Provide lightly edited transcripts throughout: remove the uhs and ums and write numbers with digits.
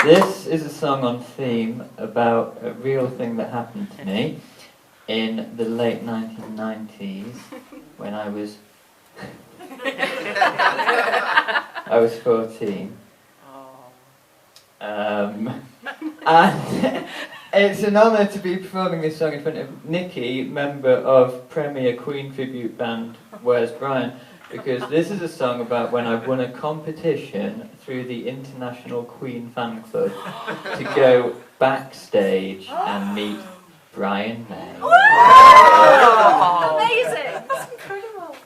This is a song on theme about a real thing that happened to me in the late 1990s when I was 14. And it's an honour to be performing this song in front of Nikki, member of Premier Queen tribute band Where's Brian? Because this is a song about when I won a competition through the International Queen Fan Club to go backstage and meet Brian May. Oh, amazing! That's incredible.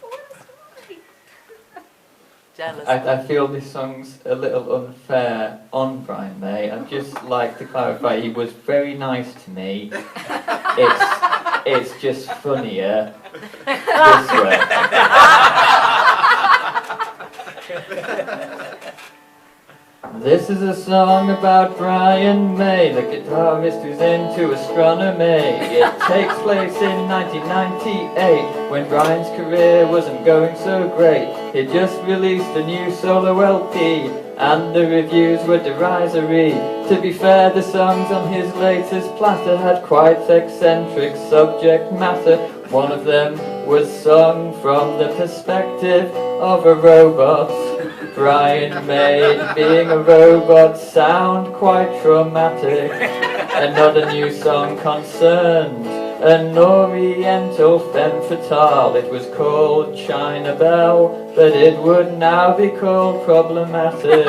Jealous. I feel this song's a little unfair on Brian May. I'd just like to clarify, he was very nice to me. It's just funnier this way. This is a song about Brian May, the guitarist who's into astronomy. It takes place in 1998, when Brian's career wasn't going so great. He just released a new solo LP, and the reviews were derisory. To be fair, the songs on his latest platter had quite eccentric subject matter. One of them was sung from the perspective of a robot. Brian made being a robot sound quite traumatic. Another new song concerned an oriental femme fatale. It was called China Bell, but it would now be called problematic.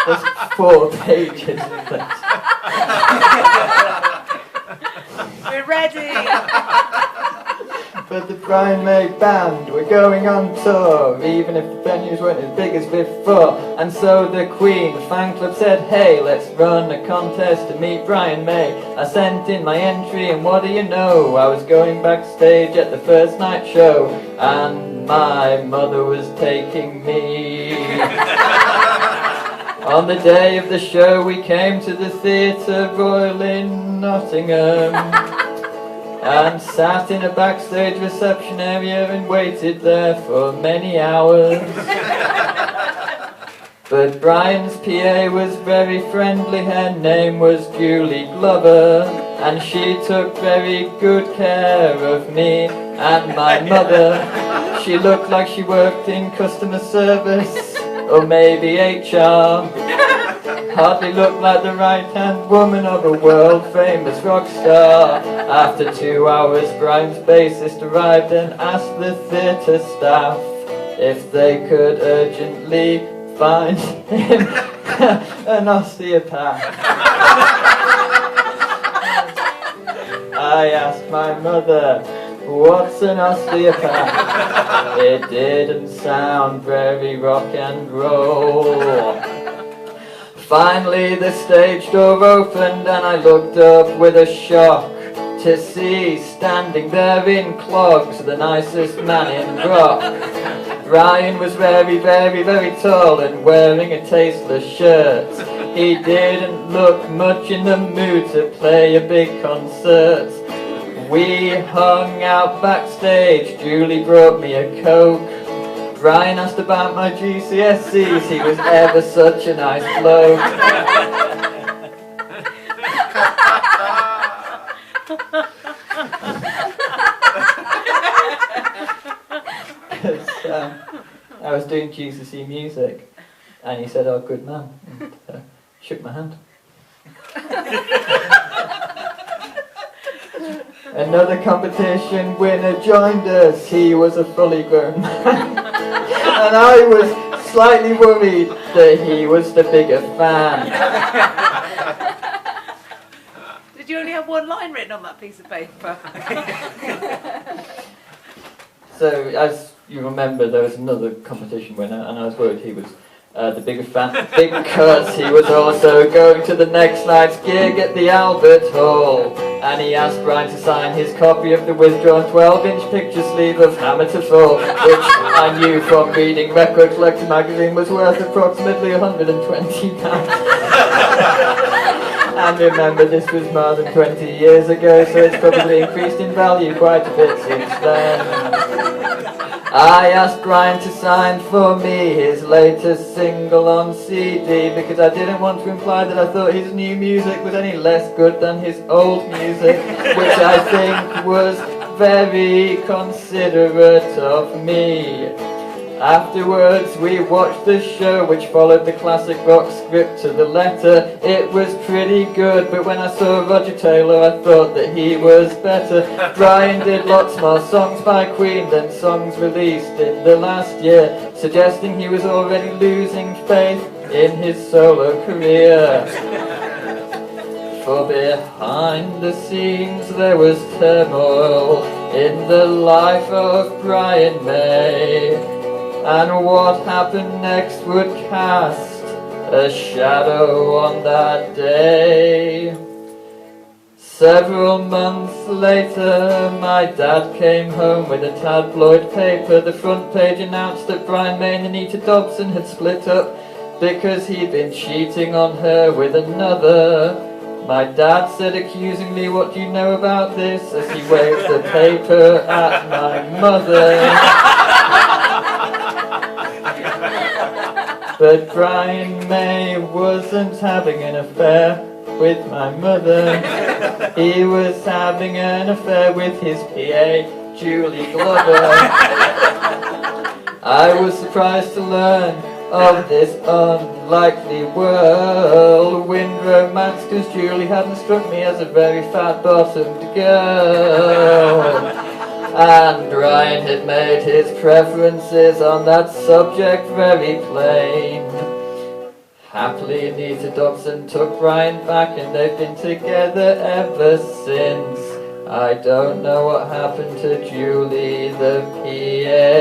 There's 4 pages of this. We're ready! But the Brian May band were going on tour, even if the venues weren't as big as before. And so the Queen fan club said, hey, let's run a contest to meet Brian May. I sent in my entry, and what do you know? I was going backstage at the first night show, and my mother was taking me. On the day of the show, we came to the Theatre Royal in Nottingham and sat in a backstage reception area and waited there for many hours. But Brian's PA was very friendly. Her name was Julie Glover, and she took very good care of me and my mother. She looked like she worked in customer service, or maybe HR. Hardly looked like the right-hand woman of a world-famous rock star. After 2 hours, Brian's bassist arrived and asked the theatre staff if they could urgently find him an osteopath. I asked my mother, what's an osteopath? It didn't sound very rock and roll. Finally the stage door opened and I looked up with a shock to see standing there in clogs the nicest man in rock. Brian was very, very, very tall and wearing a tasteless shirt. He didn't look much in the mood to play a big concert. We hung out backstage, Julie brought me a Coke. Brian asked about my GCSEs, he was ever such a nice bloke. I was doing GCSE music, and he said, oh, good man, and shook my hand. Another competition winner joined us. He was a fully grown man, and I was slightly worried that he was the bigger fan. Did you only have one line written on that piece of paper? So, as you remember, there was another competition winner, and I was worried he was the bigger fan, because he was also going to the next night's gig at the Albert Hall, and he asked Brian to sign his copy of the withdrawn 12-inch picture sleeve of Hammer to Fall, which I knew from reading Record Collector magazine was worth approximately £120. And remember, this was more than 20 years ago, so it's probably increased in value quite a bit since then. I asked Brian to sign for me his latest single on CD because I didn't want to imply that I thought his new music was any less good than his old music, which I think was very considerate of me. Afterwards we watched the show which followed the classic rock script to the letter. It was pretty good, but when I saw Roger Taylor I thought that he was better. Brian did lots more songs by Queen than songs released in the last year, suggesting he was already losing faith in his solo career. For behind the scenes there was turmoil in the life of Brian May, and what happened next would cast a shadow on that day. Several months later, my dad came home with a tabloid paper. The front page announced that Brian May and Anita Dobson had split up because he'd been cheating on her with another. My dad said accusingly, "What do you know about this?" as he waved the paper at my mother. But Brian May wasn't having an affair with my mother. He was having an affair with his PA, Julie Glover. I was surprised to learn of this unlikely whirlwind romance, cause Julie hadn't struck me as a very fat-bottomed girl. And Brian had made his preferences on that subject very plain. Happily, Anita Dobson took Brian back and they've been together ever since. I don't know what happened to Julie the PA.